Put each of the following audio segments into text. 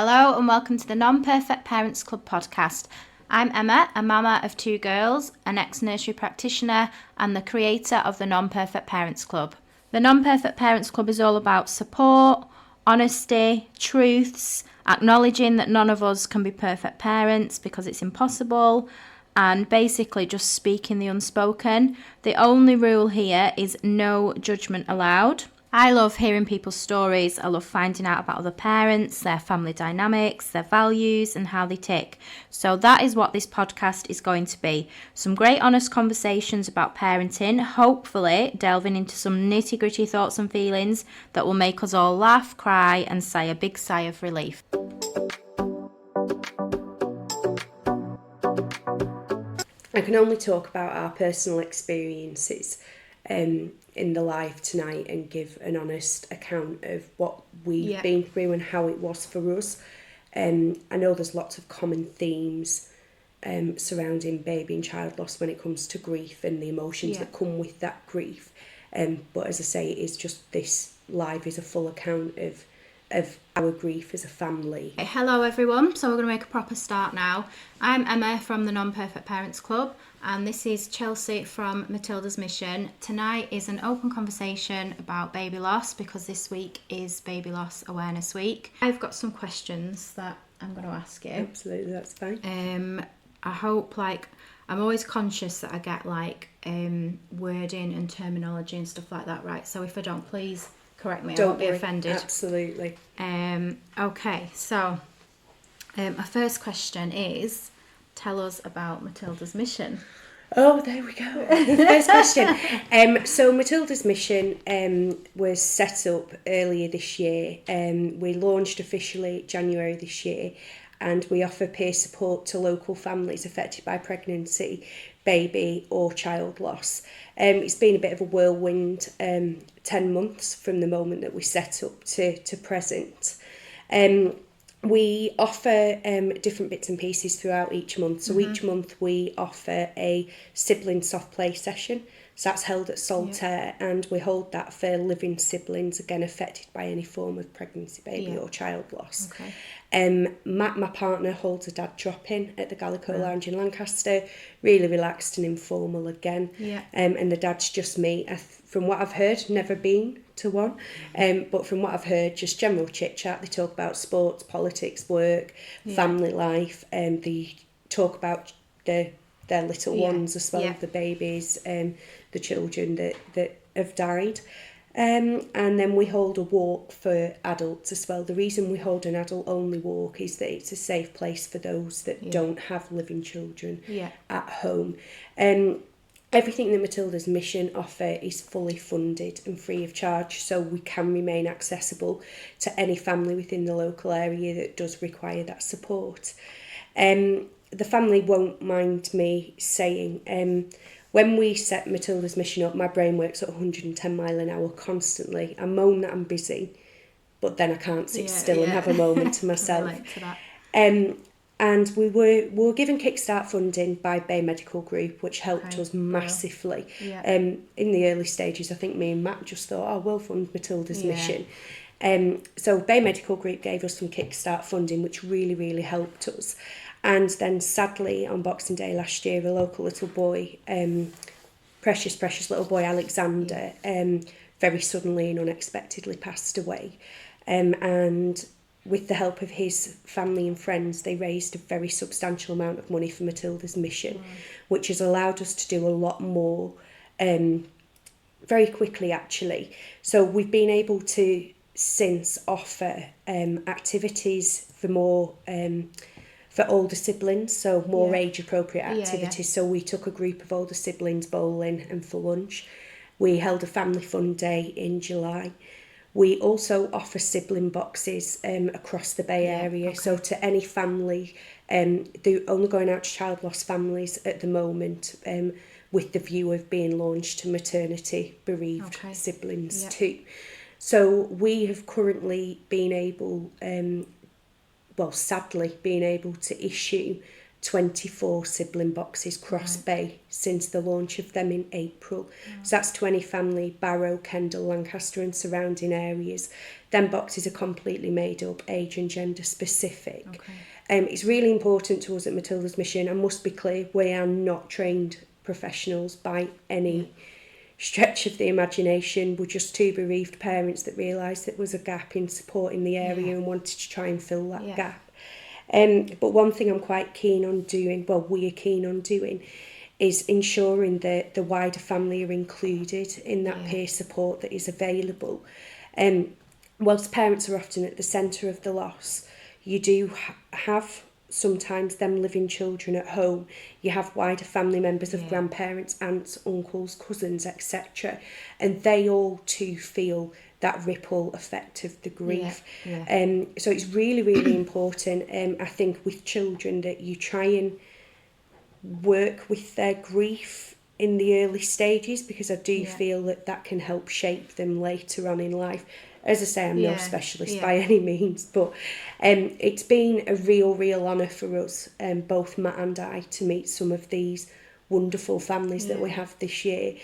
Hello and welcome to the Non-Perfect Parents Club podcast. I'm Emma, a mama of 2 girls, an ex-nursery practitioner and the creator of the Non-Perfect Parents Club. The Non-Perfect Parents Club is all about support, honesty, truths, acknowledging that none of us can be perfect parents because it's impossible, and basically just speaking the unspoken. The only rule here is no judgment allowed. I love hearing people's stories. I love finding out about other parents, their family dynamics, their values and how they tick. So that is what this podcast is going to be. Some great honest conversations about parenting, hopefully delving into some nitty-gritty thoughts and feelings that will make us all laugh, cry and sigh a big sigh of relief. I can only talk about our personal experiences in the live tonight and give an honest account of what we've been through and how it was for us. I know there's lots of common themes surrounding baby and child loss when it comes to grief and the emotions that come with that grief. But as I say, it is just this live is a full account of our grief as a family. Hello everyone, so we're going to make a proper start now. I'm Emma from the Non-Perfect Parents Club and this is Chelsea from Matilda's Mission. Tonight is an open conversation about baby loss because this week is Baby Loss Awareness Week. I've got some questions that I'm going to ask you. Absolutely, that's fine. I hope, I'm always conscious that I get wording and terminology and stuff like that right, so if I don't, please correct me, I won't be offended. Absolutely. Okay, so our first question is, tell us about Matilda's Mission. Oh, there we go. First question. So Matilda's Mission was set up earlier this year. We launched officially January this year, and we offer peer support to local families affected by pregnancy, baby or child loss. It's been a bit of a whirlwind 10 months from the moment that we set up to present. We offer different bits and pieces throughout each month. So each month we offer a sibling soft play session. So that's held at Saltaire, and we hold that for living siblings, again, affected by any form of pregnancy, baby or child loss. Okay. Matt, my partner, holds a dad drop-in at the Gallico Lounge in Lancaster, really relaxed and informal again. Yeah. And the dad's just me. From what I've heard, never been to one, but from what I've heard, just general chit-chat. They talk about sports, politics, work, family life, and they talk about their little ones as well, the babies, the children that have died. And then we hold a walk for adults as well. The reason we hold an adult-only walk is that it's a safe place for those that don't have living children at home. Everything that Matilda's Mission offer is fully funded and free of charge, so we can remain accessible to any family within the local area that does require that support. The family won't mind me saying, when we set Matilda's Mission up, my brain works at 110 mile an hour constantly. I moan that I'm busy, but then I can't sit still and have a moment to myself. I relate to that. And we were given Kickstart funding by Bay Medical Group, which helped us massively. Yeah. In the early stages, I think me and Matt just thought, we'll fund Matilda's Mission. So Bay Medical Group gave us some Kickstart funding, which really, really helped us. And then sadly, on Boxing Day last year, a local little boy, precious little boy, Alexander, very suddenly and unexpectedly passed away. And with the help of his family and friends, they raised a very substantial amount of money for Matilda's Mission, which has allowed us to do a lot more very quickly, actually. So we've been able to since offer activities for more for older siblings, so more age-appropriate activities. So we took a group of older siblings bowling and for lunch. We held a family fun day in July. We also offer sibling boxes across the Bay Area. So to any family, they're only going out to child loss families at the moment, with the view of being launched to maternity bereaved siblings too. So we have currently been able, sadly, being able to issue 24 sibling boxes cross bay since the launch of them in April. So that's 20 family, Barrow, Kendal, Lancaster and surrounding areas. Them boxes are completely made up, age and gender specific. It's really important to us at Matilda's Mission. I must be clear, we are not trained professionals by any stretch of the imagination. We're just two bereaved parents that realised there was a gap in support in the area and wanted to try and fill that gap. But one thing I'm quite keen on doing, well, we're keen on doing, is ensuring that the wider family are included in that peer support that is available. Whilst parents are often at the centre of the loss, you do have sometimes them living children at home. You have wider family members of grandparents, aunts, uncles, cousins, etc. And they all too feel that ripple effect of the grief. So it's really, really important, I think, with children that you try and work with their grief in the early stages, because I do feel that that can help shape them later on in life. As I say, I'm no specialist by any means, but it's been a real honour for us, both Matt and I, to meet some of these wonderful families that we have this year.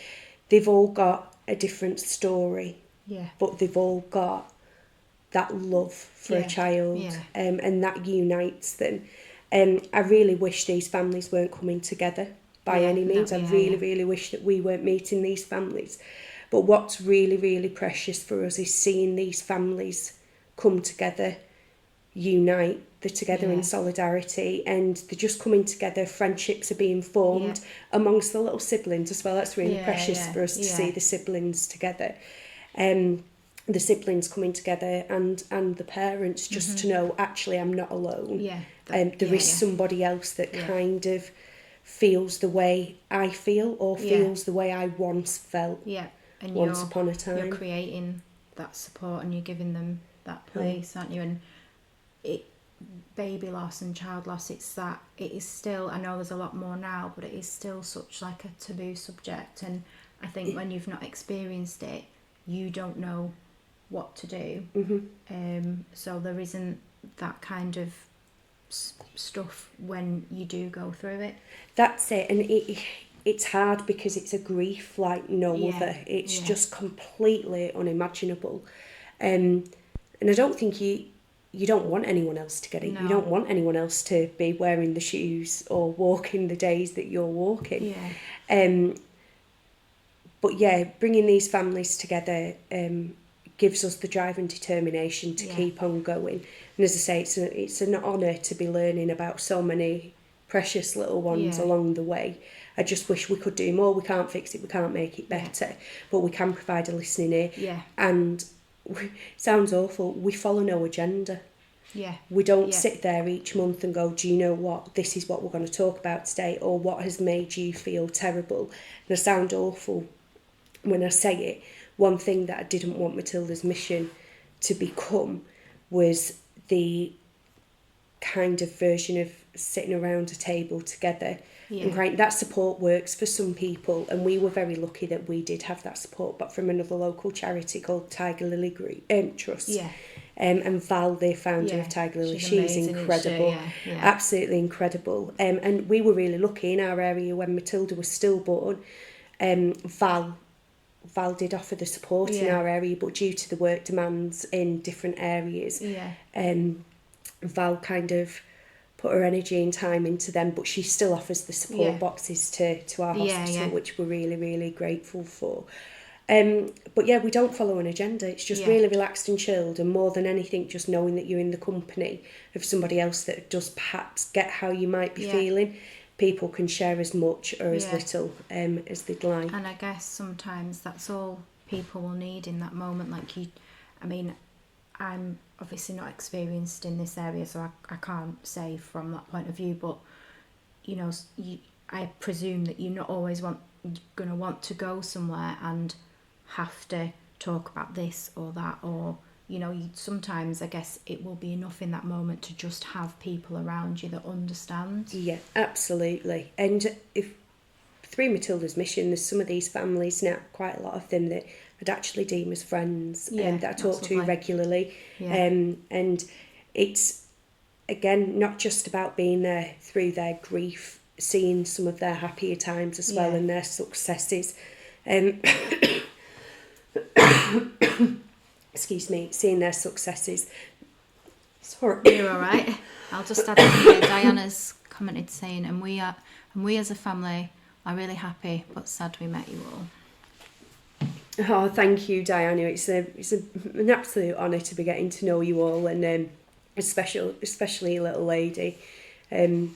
They've all got a different story, but they've all got that love for a child, and that unites them. I really wish these families weren't coming together by any means. I really wish that we weren't meeting these families. But what's really, really precious for us is seeing these families come together, unite, they're together in solidarity, and they're just coming together. Friendships are being formed amongst the little siblings as well. That's really precious for us to see the siblings together. The siblings coming together and the parents just to know, actually, I'm not alone. There is somebody else that kind of feels the way I feel, or feels the way I once felt. And once upon a time. You're creating that support and you're giving them that place, aren't you? And baby loss and child loss, it is still, I know there's a lot more now, but it is still such like a taboo subject. And I think when you've not experienced it, you don't know what to do. So there isn't that kind of stuff when you do go through it. That's it. And it's hard because it's a grief like no other. It's just completely unimaginable. And I don't think you don't want anyone else to get it. No. You don't want anyone else to be wearing the shoes or walking the days that you're walking. But bringing these families together gives us the drive and determination to keep on going. And as I say, it's an honour to be learning about so many precious little ones along the way. I just wish we could do more. We can't fix it, we can't make it better, but we can provide a listening ear. And it sounds awful, we follow no agenda. We don't sit there each month and go, do you know what, this is what we're going to talk about today, or what has made you feel terrible. And I sound awful when I say it. One thing that I didn't want Matilda's Mission to become was the kind of version of sitting around a table together and crying. That support works for some people, and we were very lucky that we did have that support, but from another local charity called Tiger Lily Group, Trust. And Val, the founder of Tiger Lily, she's incredible, absolutely incredible. And we were really lucky in our area when Matilda was stillborn. Val did offer the support in our area, but due to the work demands in different areas, Val kind of put her energy and time into them, but she still offers the support boxes to our hospital, which we're really, really grateful for. But we don't follow an agenda. It's just really relaxed and chilled, and more than anything, just knowing that you're in the company of somebody else that does perhaps get how you might be feeling. People can share as much or as little as they'd like. And I guess sometimes that's all people will need in that moment. I'm obviously not experienced in this area, so I can't say from that point of view, but I presume that you're not always going to want to go somewhere and have to talk about this or that, or sometimes I guess it will be enough in that moment to just have people around you that understand. Yeah, absolutely. And if through Matilda's Mission, there's some of these families now, quite a lot of them, that I'd actually deem as friends, that I talk to regularly. And it's again, not just about being there through their grief, seeing some of their happier times as well and their successes. Excuse me, seeing their successes. Sorry. You're all right. I'll just add in here, Diana's commented saying, and we as a family are really happy but sad we met you all. Oh, thank you, Diana. It's an absolute honour to be getting to know you all, and especially little lady. And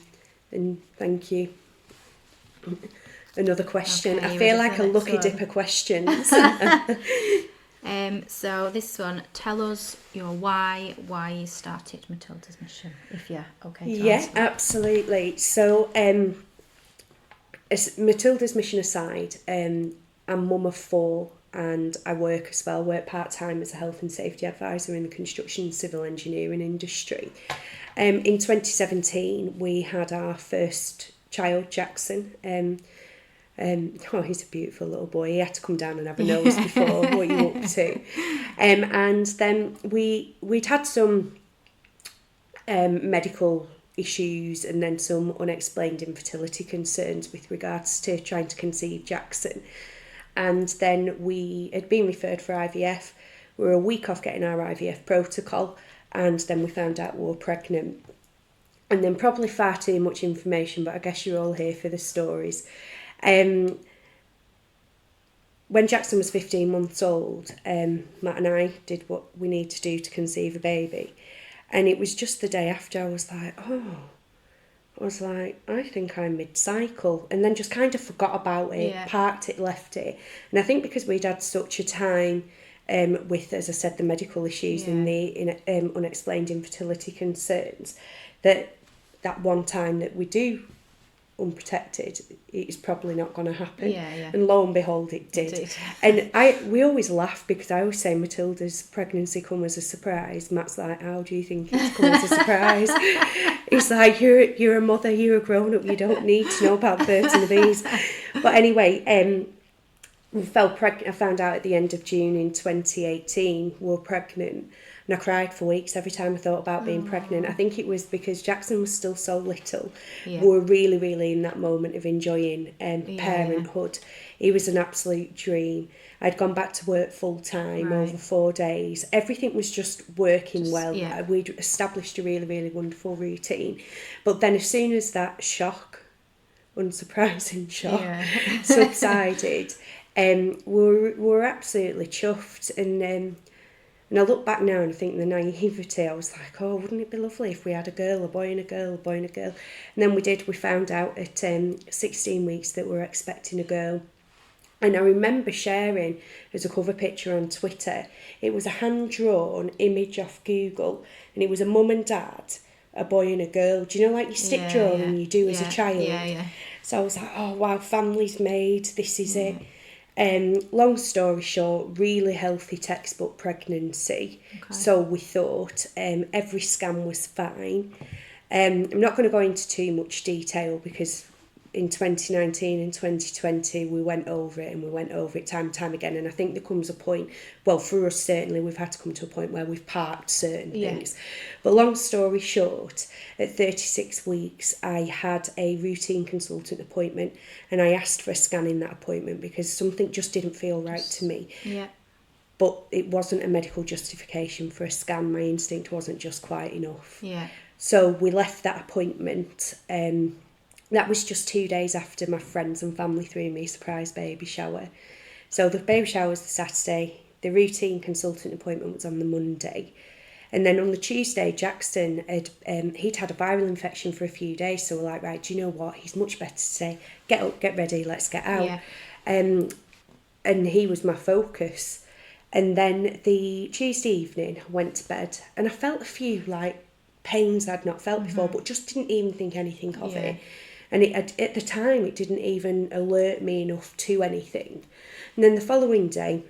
thank you. Another question. Okay, I feel like a lucky dipper questions. So this one, tell us your why you started Matilda's Mission, if you're okay to answer. Absolutely. So, as Matilda's Mission aside, I'm mum of 4 and I work as well, work part-time as a health and safety advisor in the construction and civil engineering industry. In 2017, we had our first child, Jackson. He's a beautiful little boy. He had to come down and have a nose before. What are you up to? And then we'd had some medical issues and then some unexplained infertility concerns with regards to trying to conceive Jackson. And then we had been referred for IVF. We were a week off getting our IVF protocol, and then we found out we were pregnant. And then probably far too much information, but I guess you're all here for the stories. When Jackson was 15 months old, Matt and I did what we need to do to conceive a baby. And it was just the day after I was like, I think I'm mid-cycle. And then just kind of forgot about it, parked it, left it. And I think because we'd had such a time with, as I said, the medical issues and the unexplained infertility concerns, that one time that we do unprotected, it's probably not going to happen. And lo and behold, it did. And we always laugh because I always say Matilda's pregnancy come as a surprise. Matt's like, how do you think it's come as a surprise? He's like, you're a mother, you're a grown up, you don't need to know about birds and the bees. But anyway, we fell pregnant. I found out at the end of June in 2018 we were pregnant. And I cried for weeks every time I thought about being pregnant. I think it was because Jackson was still so little. We were really, really in that moment of enjoying parenthood. He was an absolute dream. I'd gone back to work full time over 4 days. Everything was just working well. We'd established a really, really wonderful routine. But then as soon as that unsurprising shock, subsided, we were absolutely chuffed. And I look back now and I think the naivety, I was like, oh, wouldn't it be lovely if we had a girl, a boy and a girl, a boy and a girl. And then we did. We found out at 16 weeks that we were expecting a girl. And I remember sharing as a cover picture on Twitter, it was a hand-drawn image off Google, and it was a mum and dad, a boy and a girl. Do you know, like you stick drawing you do as a child? So I was like, oh, wow, family's made, this is it. Long story short, really healthy textbook pregnancy. So we thought every scan was fine. I'm not going to go into too much detail because in 2019 and 2020 we went over it time and time again, and I think there comes a point, well, for us certainly, we've had to come to a point where we've parked certain things. But long story short, at 36 weeks I had a routine consultant appointment, and I asked for a scan in that appointment because something just didn't feel right to me. But it wasn't a medical justification for a scan. My instinct wasn't just quite enough. So we left that appointment. That was just 2 days after my friends and family threw me a surprise baby shower. So the baby shower was the Saturday, the routine consultant appointment was on the Monday. And then on the Tuesday, Jackson, he'd had a viral infection for a few days. So we're like, right, do you know what? He's much better to say, get up, get ready, let's get out. And he was my focus. And then the Tuesday evening, I went to bed and I felt a few like pains I'd not felt before, but just didn't even think anything of it. And at the time, it didn't even alert me enough to anything. And then the following day,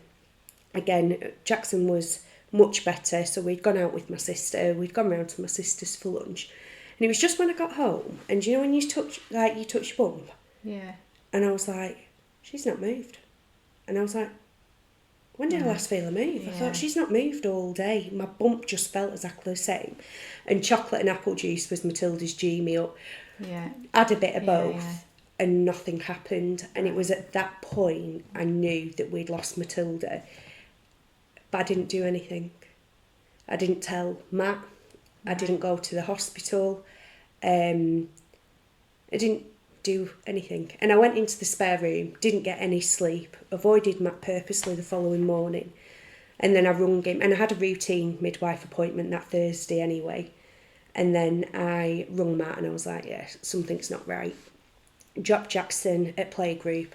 again, Jackson was much better. So we'd gone out with my sister. We'd gone round to my sister's for lunch. And it was just when I got home. And you know when you touch your bum? And I was like, she's not moved. And I was like, when did I last feel a move? I thought, she's not moved all day. My bump just felt exactly the same. And chocolate and apple juice was Matilda's G me up. Yeah. Had a bit of both, and nothing happened. And it was at that point I knew that we'd lost Matilda. But I didn't do anything. I didn't tell Matt. I didn't go to the hospital. I didn't do anything. And I went into the spare room, didn't get any sleep, avoided Matt purposely the following morning. And then I rung him, and I had a routine midwife appointment that Thursday anyway. And then I rung Matt and I was like, yeah, something's not right. Dropped Jackson at playgroup,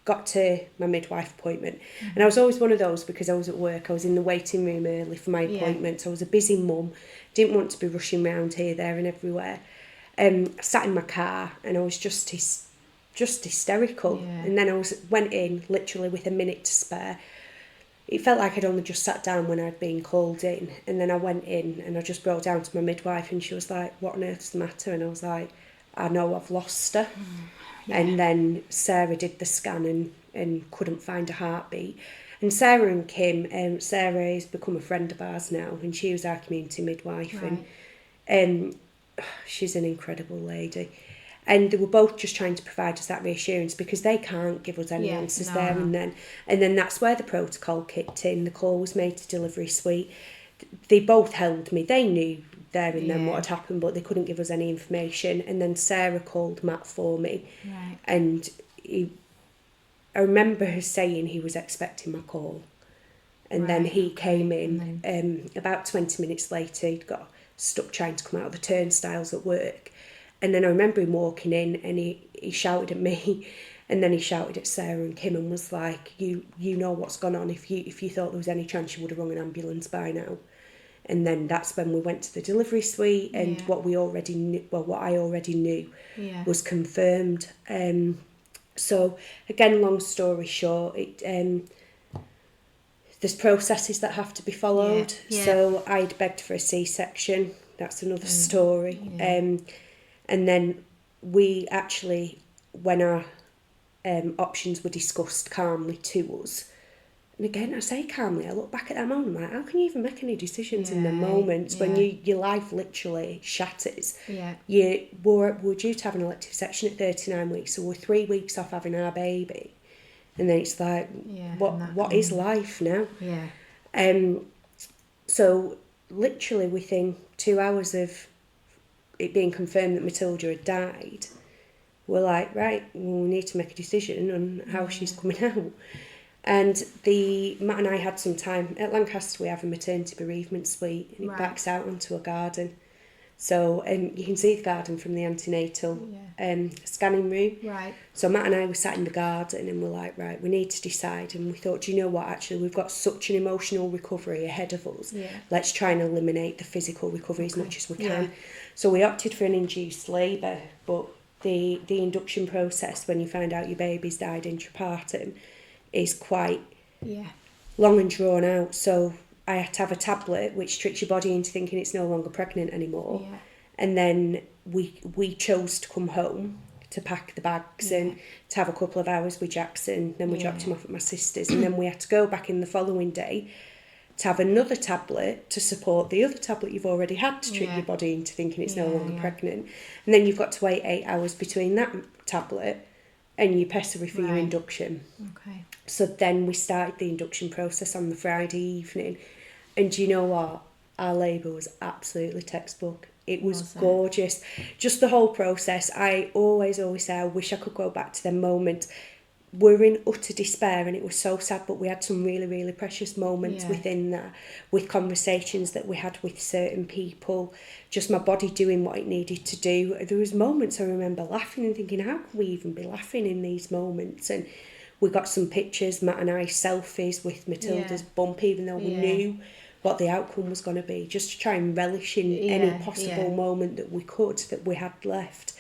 got to my midwife appointment. And I was always one of those, because I was at work, I was in the waiting room early for my appointment. I was a busy mum, didn't want to be rushing around here, there and everywhere. I sat in my car and I was just hysterical. And then I went in literally with a minute to spare. It felt like I'd only just sat down when I'd been called in. And then I went in and I just broke down to my midwife, and she was like, what on earth's the matter? And I was like, I know I've lost her. And then Sarah did the scan and couldn't find a heartbeat. And Sarah and Kim, Sarah has become a friend of ours now, and she was our community midwife. And she's an incredible lady. And they were both just trying to provide us that reassurance, because they can't give us any answers there and then. And then that's where the protocol kicked in. The call was made to delivery suite. They both held me. They knew there and then what had happened, but they couldn't give us any information. And then Sarah called Matt for me. And I remember her saying he was expecting my call. And then he came in about 20 minutes later. He'd got stuck trying to come out of the turnstiles at work. And then I remember him walking in, and he shouted at me, and then he shouted at Sarah and Kim and was like, you know what's gone on. If you thought there was any chance, you would have rung an ambulance by now. And then that's when we went to the delivery suite, and what I already knew was confirmed. So again, long story short, there's processes that have to be followed. So I'd begged for a C-section. That's another story. And then we actually, when our options were discussed calmly to us, and again, I say calmly, I look back at that moment, I'm like, how can you even make any decisions in the moments when your life literally shatters? We're due to have an elective section at 39 weeks, so we're 3 weeks off having our baby. And then it's like, what is life now? So literally within 2 hours of it being confirmed that Matilda had died, we're like, right, well, we need to make a decision on how she's coming out. And Matt and I had some time. At Lancaster we have a maternity bereavement suite, and it backs out onto a garden. So you can see the garden from the antenatal scanning room. So Matt and I were sat in the garden, and we're like, right, we need to decide. And we thought, do you know what, actually, we've got such an emotional recovery ahead of us. Let's try and eliminate the physical recovery as much as we can. So we opted for an induced labour, but the induction process, when you find out your baby's died intrapartum, is quite long and drawn out. So I had to have a tablet which tricks your body into thinking it's no longer pregnant anymore. And then we chose to come home to pack the bags and to have a couple of hours with Jackson. Then we dropped him off at my sister's, and then we had to go back in the following day to have another tablet to support the other tablet you've already had to trick your body into thinking it's no longer pregnant. And then you've got to wait 8 hours between that tablet and your pessary for your induction. So then we started the induction process on the Friday evening. And do you know what? Our labour was absolutely textbook. It was gorgeous. Just the whole process. I always say I wish I could go back to them moments. We're in utter despair, and it was so sad, but we had some really, really precious moments within that, with conversations that we had with certain people, just my body doing what it needed to do. There was moments I remember laughing and thinking, how can we even be laughing in these moments? And we got some pictures, Matt and I, selfies with Matilda's bump, even though we knew what the outcome was going to be, just to try and relish in any possible moment that we could, that we had left.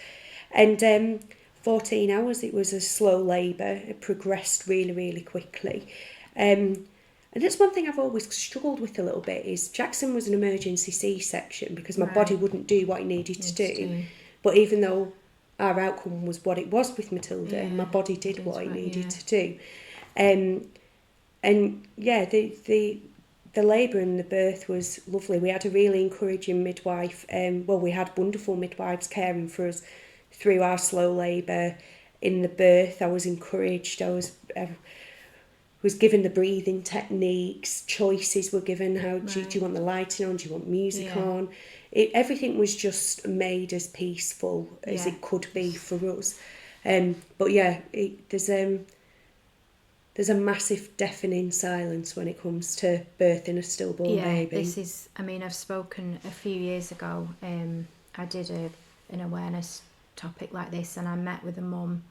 And 14 hours, it was a slow labour. It progressed really, really quickly. And that's one thing I've always struggled with a little bit, is Jackson was an emergency C-section because my body wouldn't do what it needed to do. But even though our outcome was what it was with Matilda, my body did what it needed to do. And yeah, the labour and the birth was lovely. We had a really encouraging midwife. We had wonderful midwives caring for us through our slow labour. In the birth, I was encouraged. I was given the breathing techniques. Choices were given. How do you want the lighting on? Do you want music on? Everything was just made as peaceful as it could be for us. But yeah, there's a massive deafening silence when it comes to birthing a stillborn baby. This is, I mean, I've spoken a few years ago. I did an awareness topic like this, and I met with a mum,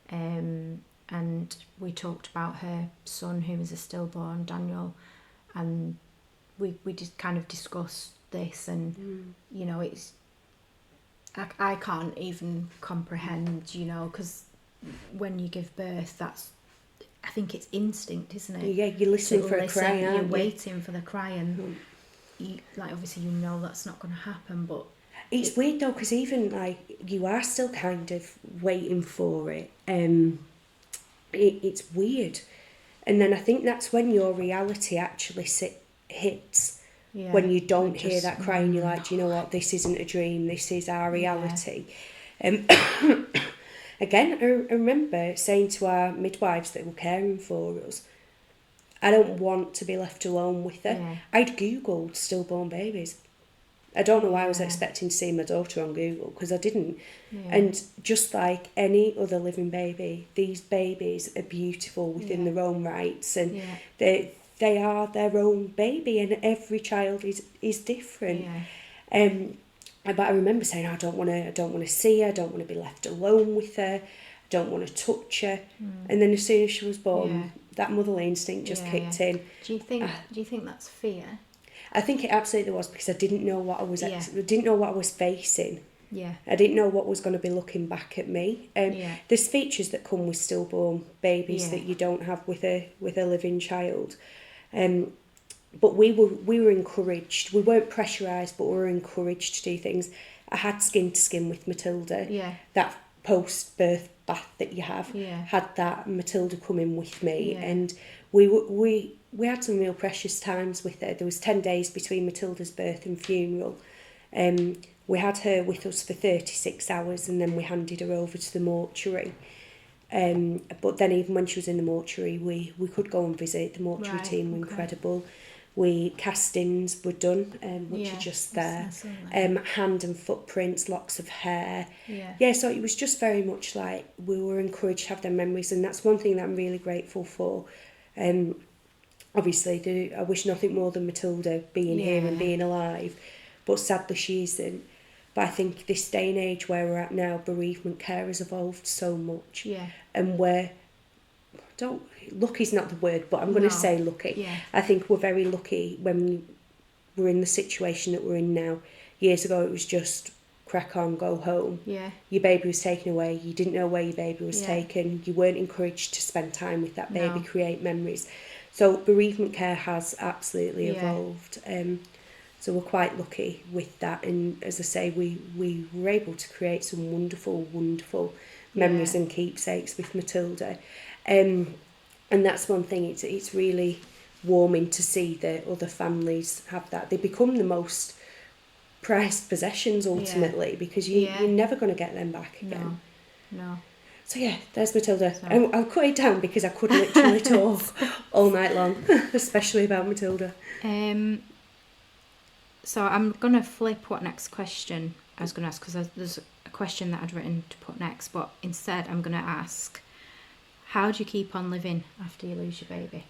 and we talked about her son who was a stillborn, Daniel, and we just kind of discussed this, and you know, it's I can't even comprehend, you know, because when you give birth, I think it's instinct, isn't it? Yeah, you're listening for a cry, you're waiting for the cry, and you, like, obviously you know that's not going to happen, but it's weird though, because even like you are still kind of waiting for it. It's weird, and then I think that's when your reality actually hits. Yeah, when you don't hear that cry and you're like, do you know what, this isn't a dream, this is our reality. Again, I remember saying to our midwives that were caring for us, I don't want to be left alone with her. Yeah. I'd Googled stillborn babies. I don't know why I was expecting to see my daughter on Google, because I didn't. Yeah. And just like any other living baby, these babies are beautiful within their own rights, and they are their own baby, and every child is different. Yeah. But I remember saying, I don't want to see her, I don't want to be left alone with her, I don't want to touch her. And then as soon as she was born, that motherly instinct just kicked in. Do you think that's fear? I think it absolutely was, because I didn't know what I was didn't know what I was facing. Yeah. I didn't know what was going to be looking back at me. There's features that come with stillborn babies that you don't have with a living child. But we were encouraged. We weren't pressurised, but we were encouraged to do things. I had skin to skin with Matilda. Yeah. That post-birth bath that you have, had that Matilda come in with me, and we had some real precious times with her. There was 10 days between Matilda's birth and funeral. We had her with us for 36 hours, and then we handed her over to the mortuary. But then even when she was in the mortuary, we could go and visit. The mortuary team were incredible. Castings were done, which are just there. Hand and footprints, locks of hair. So it was just very much like we were encouraged to have their memories, and that's one thing that I'm really grateful for. Obviously, I wish nothing more than Matilda being here and being alive, but sadly she isn't. But I think this day and age where we're at now, bereavement care has evolved so much. And lucky's not the word, but I'm going to say lucky. I think we're very lucky when we're in the situation that we're in now. Years ago, it was just crack on, go home. Your baby was taken away. You didn't know where your baby was taken. You weren't encouraged to spend time with that baby, create memories. So bereavement care has absolutely evolved. So we're quite lucky with that. And as I say, we were able to create some wonderful, wonderful memories and keepsakes with Matilda. And that's one thing, it's really warming to see that other families have that. They become the most prized possessions ultimately, because you're never going to get them back again. No. So yeah, there's Matilda. I'll cut it down because I could literally talk all night long, especially about Matilda. So I'm going to flip what next question I was going to ask, because there's a question that I'd written to put next, but instead I'm going to ask, how do you keep on living after you lose your baby?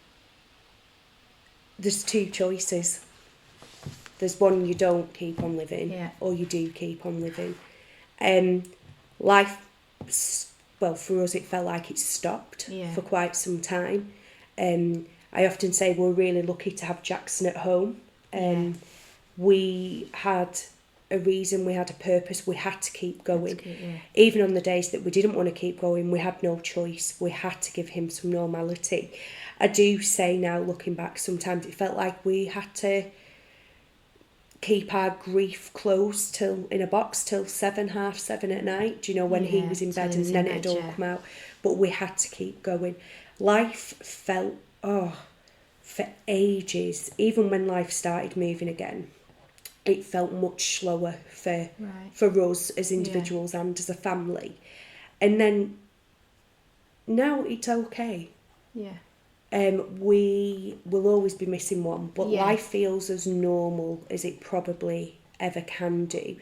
There's two choices. There's one, you don't keep on living, or you do keep on living. Life, well, for us it felt like it stopped for quite some time. I often say we're really lucky to have Jackson at home. We had a reason, we had a purpose, we had to keep going. Even on the days that we didn't want to keep going, we had no choice. We had to give him some normality. I do say now, looking back, sometimes it felt like we had to keep our grief closed in a box till 7:30 at night, do you know, when he was in bed, and then it'd all come out. But we had to keep going. Life felt, for ages, even when life started moving again, it felt much slower for us as individuals and as a family. And then now it's okay. Yeah. We will always be missing one, but life feels as normal as it probably ever can do.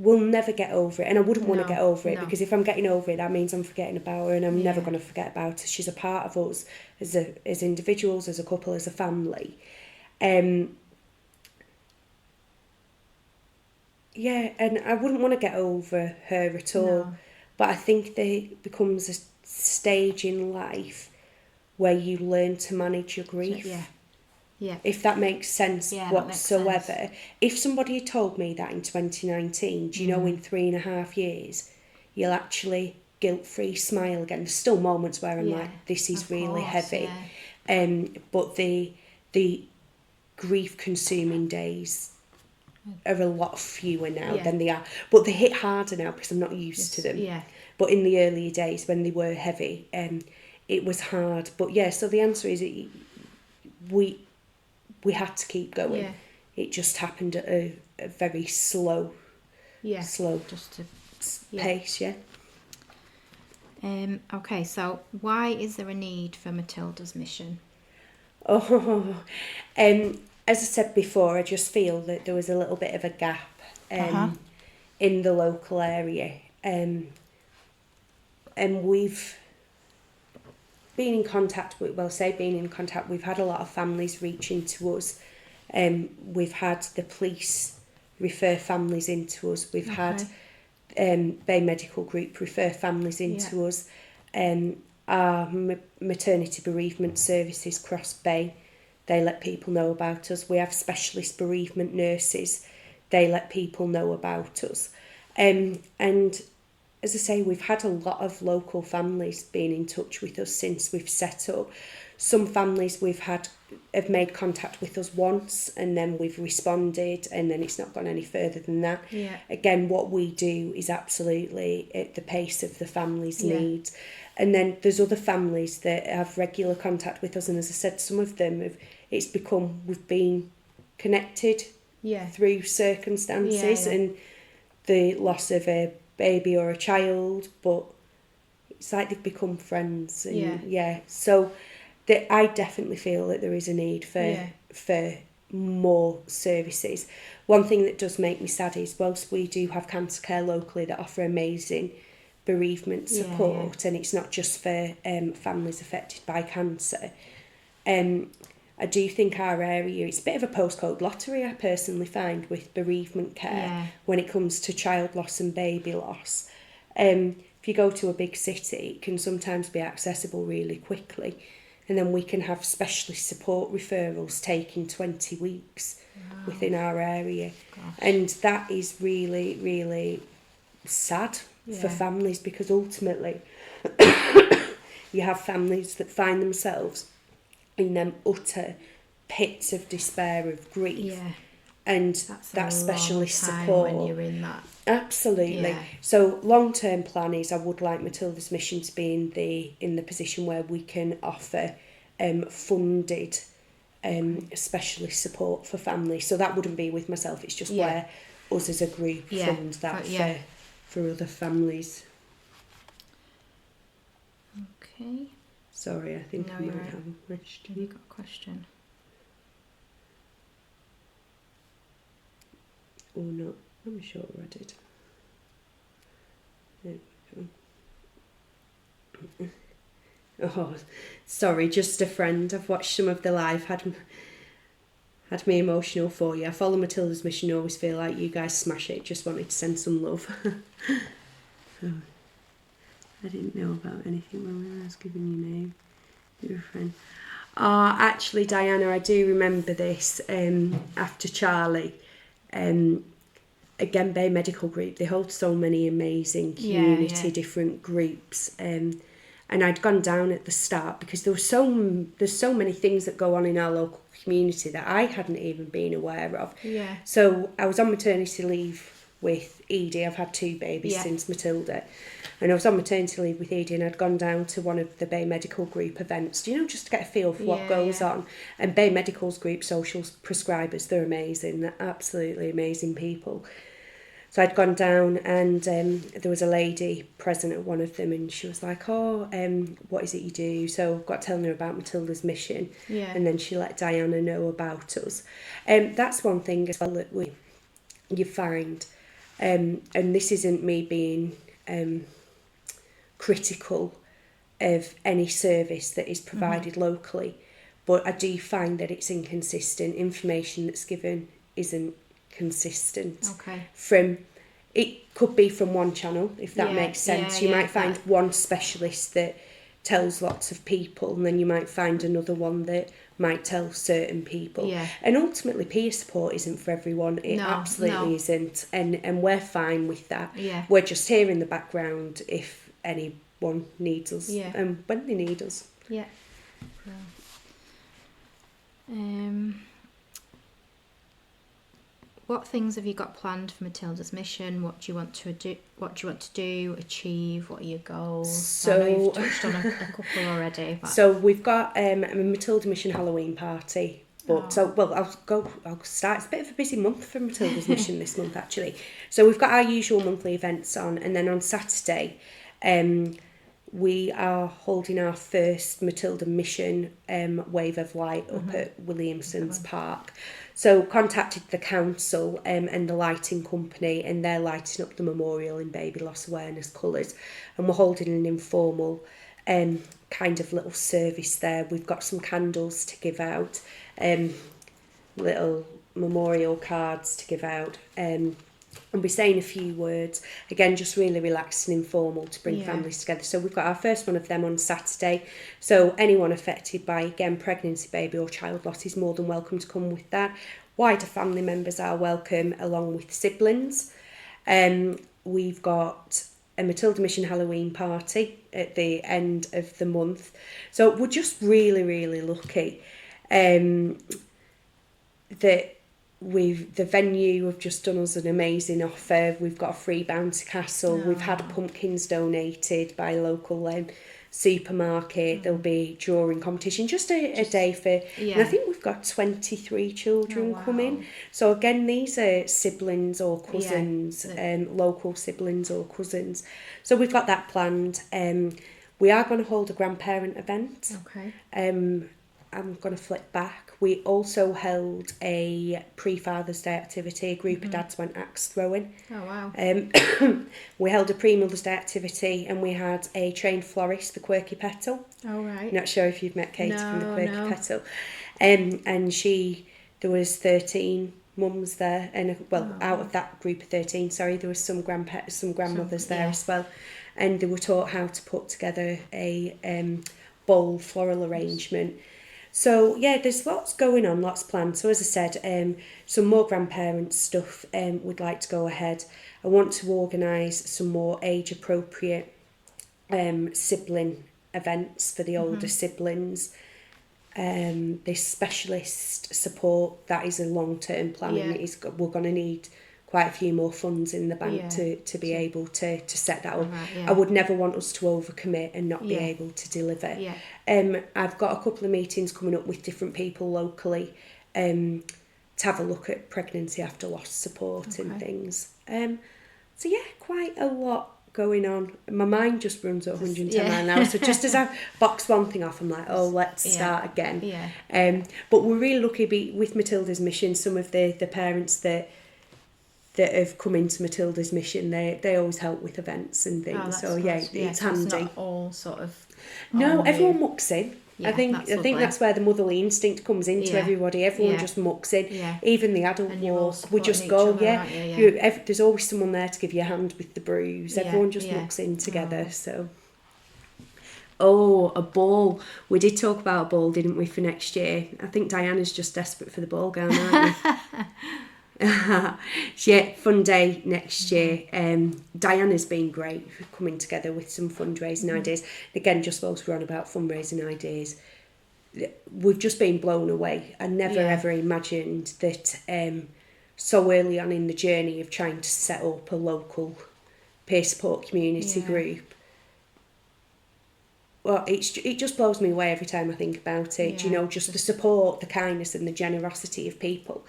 We'll never get over it, and I wouldn't want to get over it, because if I'm getting over it, that means I'm forgetting about her, and I'm never going to forget about her. She's a part of us as individuals, as a couple, as a family. Yeah, and I wouldn't want to get over her at all, but I think there becomes a stage in life where you learn to manage your grief. Yeah. If that makes sense whatsoever. Makes sense. If somebody had told me that in 2019, do you know, in 3.5 years, you'll actually guilt-free smile again. There's still moments where I'm like, this is really heavy. Yeah. But the grief-consuming days are a lot fewer now than they are. But they hit harder now because I'm not used to them. Yeah. But in the earlier days when they were heavy, it was hard. But yeah, so the answer is we had to keep going. Yeah. It just happened at a very slow pace, Okay, so why is there a need for Matilda's mission? As I said before, I just feel that there was a little bit of a gap in the local area. And we've been in contact, we've had a lot of families reaching to us. We've had the police refer families into us. We've had Bay Medical Group refer families into us. Our maternity bereavement services Cross Bay, they let people know about us. We have specialist bereavement nurses, they let people know about us. And as I say, we've had a lot of local families being in touch with us since we've set up. Some families have made contact with us once, and then we've responded, and then it's not gone any further than that. Yeah. Again, what we do is absolutely at the pace of the family's needs. And then there's other families that have regular contact with us, and as I said, some of them we've been connected through circumstances and the loss of a baby or a child, but it's like they've become friends. And so I definitely feel that there is a need for more services. One thing that does make me sad is, whilst we do have cancer care locally that offer amazing bereavement support, and it's not just for families affected by cancer, I do think our area, it's a bit of a postcode lottery, I personally find, with bereavement care when it comes to child loss and baby loss. If you go to a big city, it can sometimes be accessible really quickly, and then we can have specialist support referrals taking 20 weeks within our area. Gosh. And that is really, really sad for families, because ultimately you have families that find themselves in them utter pits of despair, of grief, and that specialist support when you're in that. Absolutely. So long-term plan is, I would like Matilda's mission to be in the position where we can offer funded specialist support for families. So that wouldn't be with myself, it's just where us as a group fund that for other families. Okay. Sorry, I think I might have a question. Have you got a question? Or not? I'm sure I did. There we go. Oh, sorry, just a friend. I've watched some of the live, had me emotional for you. I follow Matilda's mission, always feel like you guys smash it. Just wanted to send some love. So, I didn't know about anything when I was giving your name. You're a friend. Actually, Diana, I do remember this after Charlie. Again, Bay Medical Group, they hold so many amazing community different groups. And I'd gone down at the start because there's so many things that go on in our local community that I hadn't even been aware of. Yeah. So I was on maternity leave with Edie. I've had 2 babies since Matilda. And I was on maternity leave with Edie, and I'd gone down to one of the Bay Medical Group events, just to get a feel for what goes on. And Bay Medical's group social prescribers, they're amazing. They're absolutely amazing people. So I'd gone down, and there was a lady present at one of them, and she was like, what is it you do? So I got telling her about Matilda's mission, and then she let Diana know about us. That's one thing as well that you find, and this isn't me being critical of any service that is provided locally, but I do find that it's inconsistent. Information that's given isn't consistent. It could be from one channel, if that makes sense. You might find one specialist that tells lots of people, and then you might find another one that might tell certain people. And ultimately, peer support isn't for everyone. It absolutely isn't, and we're fine with that. We're just here in the background if anyone needs us, and when they need us. What things have you got planned for Matilda's mission? What do you want to do? What do you want to do? Achieve? What are your goals? So I know you've touched on a couple already. But... So we've got a Matilda Mission Halloween party. I'll start. It's a bit of a busy month for Matilda's Mission this month, actually. So we've got our usual monthly events on, and then on Saturday, we are holding our first Matilda Mission Wave of Light up at Williamson's Park. So contacted the council and the lighting company, and they're lighting up the memorial in baby loss awareness colours, and we're holding an informal kind of little service there. We've got some candles to give out, little memorial cards to give out, and be saying a few words. Again, just really relaxed and informal to bring families together. So we've got our first one of them on Saturday. So anyone affected by, again, pregnancy, baby or child loss is more than welcome to come with that. Wider family members are welcome, along with siblings. We've got a Matilda Mission Halloween party at the end of the month. So we're just really, really lucky that the venue have just done us an amazing offer. We've got a free bouncy castle. We've had pumpkins donated by a local supermarket. There'll be drawing competition, just a day for, and I think we've got 23 children coming. So again, these are siblings or cousins, local siblings or cousins. So we've got that planned. We are going to hold a grandparent event. I'm going to flip back. We also held a pre-Father's Day activity. A group of dads went axe throwing. Oh, wow. We held a pre-Mother's Day activity, and we had a trained florist, the Quirky Petal. Oh, right. Not sure if you've met Katie from the Quirky Petal. And there was 13 mums there, and out of that group of 13, there was some grandmothers there as well. And they were taught how to put together a bowl floral arrangement. So there's lots going on, lots planned. So as I said, some more grandparent stuff would like to go ahead. I want to organise some more age appropriate sibling events for the older siblings. This specialist support, that is a long-term plan, and we're going to need quite a few more funds in the bank to be able to set that up. I would never want us to overcommit and not be able to deliver. I've got a couple of meetings coming up with different people locally to have a look at pregnancy after loss support and things. So quite a lot going on. My mind just runs at 110 miles an hour. So just as I box one thing off, I'm like, let's start again. But we're really lucky with Matilda's Mission. Some of the parents that have come into Matilda's Mission, they always help with events and things. It's handy. It's not all sort of... No, everyone mucks in. I think that's where the motherly instinct comes into everybody. Everyone just mucks in. Even the adult walk, we just go. There's always someone there to give you a hand with the bruise. Everyone just mucks in together. So. A ball. We did talk about a ball, didn't we, for next year? I think Diana's just desperate for the ball gown, aren't we? Fun day next year. Diana's been great for coming together with some fundraising ideas. Again, just whilst we're on about fundraising ideas, we've just been blown away. I never ever imagined that so early on in the journey of trying to set up a local peer support community group. Well, it just blows me away every time I think about it. You know, just the support, the kindness and the generosity of people.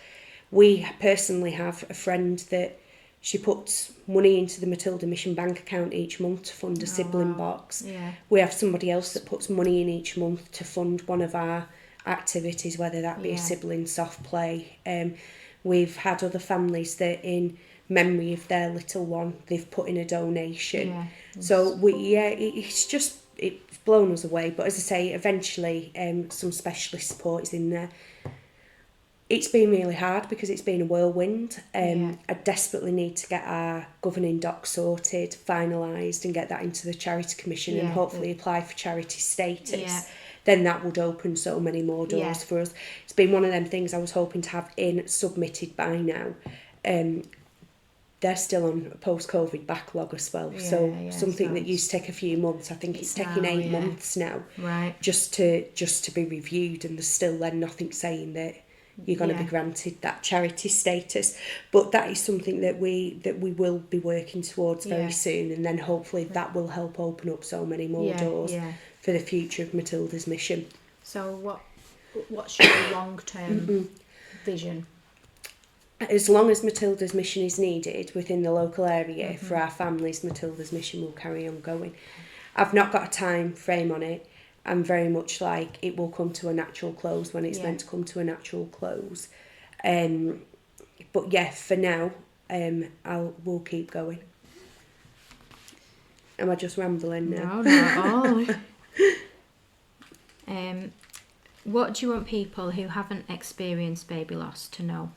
We personally have a friend that she puts money into the Matilda Mission bank account each month to fund a sibling box. Yeah. We have somebody else that puts money in each month to fund one of our activities, whether that be a sibling soft play. We've had other families that, in memory of their little one, they've put in a donation. Yeah. So it's blown us away. But as I say, eventually some specialist support is in there. It's been really hard because it's been a whirlwind. I desperately need to get our governing doc sorted, finalised, and get that into the Charity Commission and hopefully apply for charity status. Yeah. Then that would open so many more doors for us. It's been one of them things I was hoping to have submitted by now. They're still on a post-COVID backlog as well. Something that used to take a few months, I think it's taking 8 months now. Right. Just to be reviewed, and there's still then nothing saying that you're going to be granted that charity status. But that is something that we will be working towards very soon, and then hopefully that will help open up so many more doors for the future of Matilda's Mission. So what's your long-term vision? As long as Matilda's Mission is needed within the local area for our families, Matilda's Mission will carry on going. I've not got a time frame on it. I'm very much like it will come to a natural close when it's meant to come to a natural close. But yeah, for now, we'll keep going. Am I just rambling now? No, not at all. What do you want people who haven't experienced baby loss to know?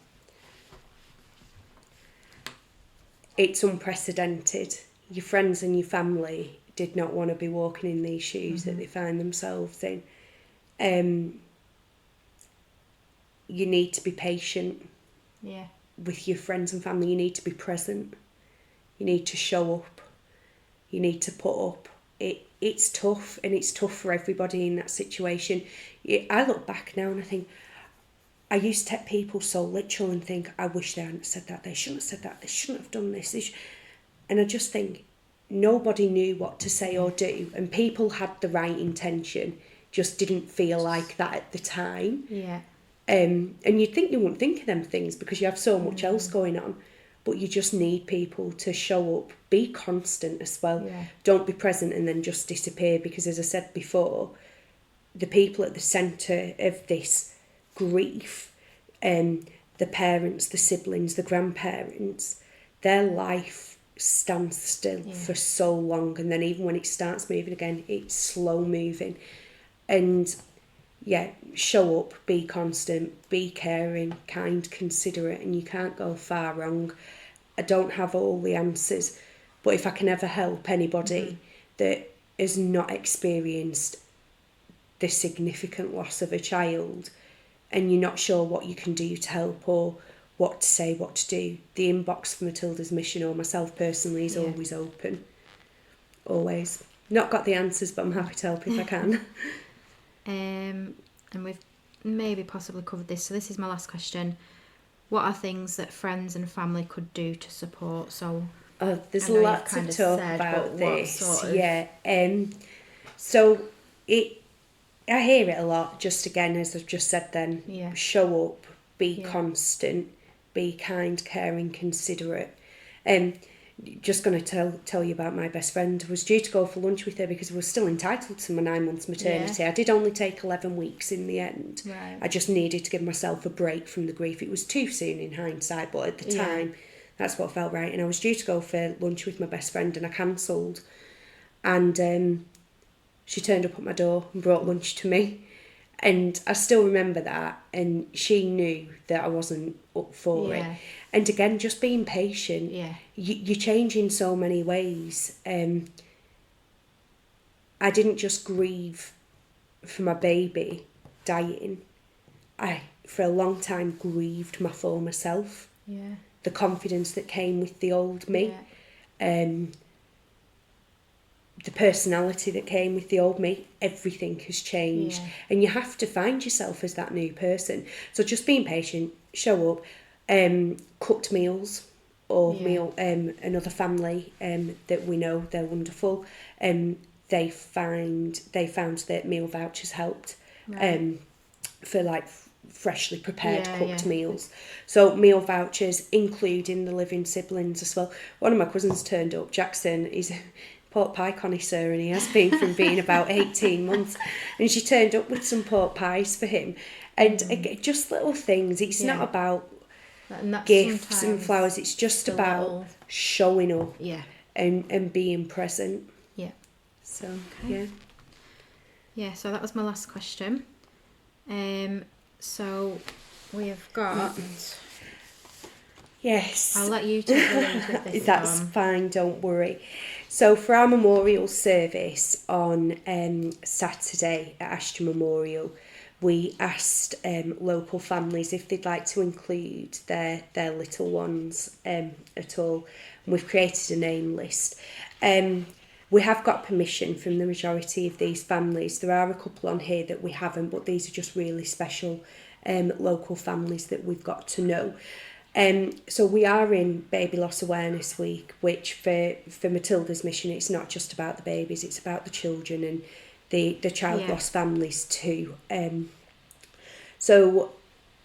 It's unprecedented. Your friends and your family did not want to be walking in these shoes that they find themselves in. You need to be patient with your friends and family. You need to be present. You need to show up. You need to put up. It's tough, and it's tough for everybody in that situation. I look back now and I think, I used to take people so literal and think, I wish they hadn't said that, they shouldn't have said that, they shouldn't have done this. And I just think, nobody knew what to say or do, and people had the right intention, just didn't feel like that at the time. Yeah. And you'd think you wouldn't think of them things because you have so much else going on, but you just need people to show up, be constant as well. Yeah. Don't be present and then just disappear, because as I said before, the people at the centre of this grief, the parents, the siblings, the grandparents, their life stands still for so long, and then even when it starts moving again, it's slow moving. And show up, be constant, be caring, kind, considerate, and you can't go far wrong. I don't have all the answers, but if I can ever help anybody that has not experienced the significant loss of a child, and you're not sure what you can do to help or what to say, what to do, the inbox for Matilda's Mission or myself personally is always open. Always. Not got the answers, but I'm happy to help if I can. And we've maybe possibly covered this, so this is my last question. What are things that friends and family could do to support? So there's lots to talk about this. So I hear it a lot, just again, as I've just said then, show up, be constant, be kind, caring, considerate. Just going to tell you about my best friend. I was due to go for lunch with her because I was still entitled to my 9 months maternity. I did only take 11 weeks in the end. Right. I just needed to give myself a break from the grief. It was too soon in hindsight, but at the time, that's what felt right. And I was due to go for lunch with my best friend, and I cancelled. And she turned up at my door and brought lunch to me. And I still remember that, and she knew that I wasn't up for it. And again, just being patient. You change in so many ways. I didn't just grieve for my baby dying. I, for a long time, grieved my former self. The confidence that came with the old me. The personality that came with the old me, everything has changed. And you have to find yourself as that new person. So just being patient, show up. cooked meals or another family that we know they're wonderful. They found that meal vouchers helped for like freshly prepared cooked meals. So meal vouchers, including the living siblings as well. One of my cousins turned up, Jackson, he's a pork pie connoisseur, and he has been from being about 18 months, and she turned up with some pork pies for him. And just little things. It's not about gifts and flowers, it's just about showing up and being present. So so that was my last question. So we have got I'll let you take the lead with this. That's fine, don't worry. So for our memorial service on Saturday at Ashton Memorial, we asked local families if they'd like to include their little ones at all. And we've created a name list. We have got permission from the majority of these families. There are a couple on here that we haven't, but these are just really special local families that we've got to know. So we are in Baby Loss Awareness Week, which for Matilda's mission, it's not just about the babies, it's about the children and the child loss families too. So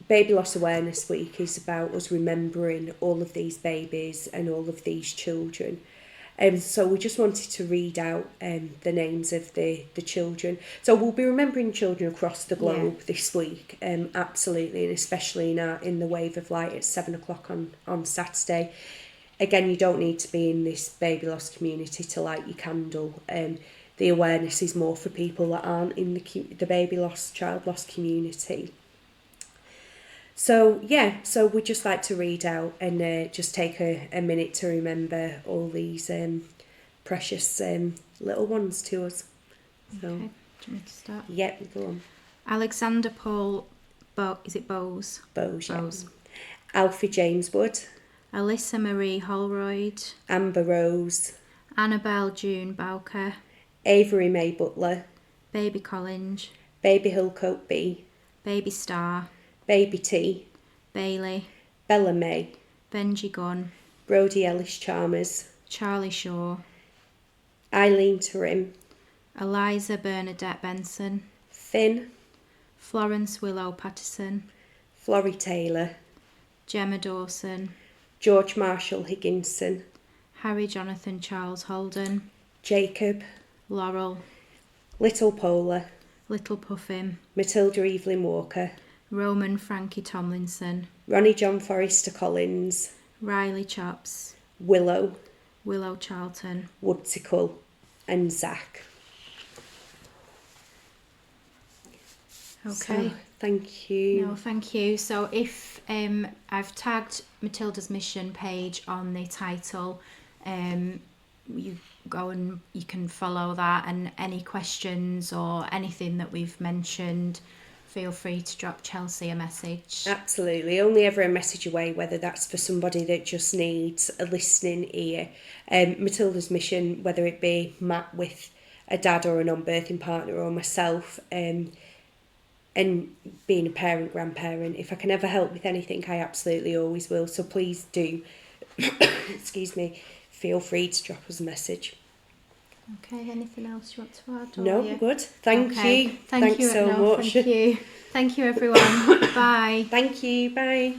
Baby Loss Awareness Week is about us remembering all of these babies and all of these children. So we just wanted to read out the names of the children. So we'll be remembering children across the globe this week, absolutely, and especially in the Wave of Light at 7:00 on Saturday. Again, you don't need to be in this baby loss community to light your candle. The awareness is more for people that aren't in the baby loss, child loss community. So we'd just like to read out and just take a minute to remember all these precious little ones to us. So, okay, do you want me to start? Yep, go on. Alexander Paul, is it Bowes? Bowes, yes. Alfie James Wood. Alyssa Marie Holroyd. Amber Rose. Annabelle June Bowker. Avery May Butler. Baby Collins. Baby Hillcoat B. Baby Star. Baby T. Bailey. Bella May. Benji Gunn. Brodie Ellis Chalmers. Charlie Shaw. Eileen Turim. Eliza Bernadette Benson. Finn. Florence Willow Patterson. Florrie Taylor. Gemma Dawson. George Marshall Higginson. Harry Jonathan Charles Holden. Jacob. Laurel. Little Pola. Little Puffin. Matilda Evelyn Walker. Roman Frankie Tomlinson. Ronnie John Forrester Collins. Riley Chops. Willow. Willow Charlton. Woodsicle. And Zach. Okay. So, thank you. No, thank you. So if I've tagged Matilda's Mission page on the title, you go and you can follow that, and any questions or anything that we've mentioned, feel free to drop Chelsea a message. Absolutely, only ever a message away, whether that's for somebody that just needs a listening ear. Matilda's Mission, whether it be Matt with a dad or a non-birthing partner, or myself, and being a parent, grandparent, if I can ever help with anything, I absolutely always will. So please do, excuse me, feel free to drop us a message. Okay, anything else you want to add? No, good. Thank you. Thanks so much. Thank you. Thank you, everyone. Bye. Thank you. Bye.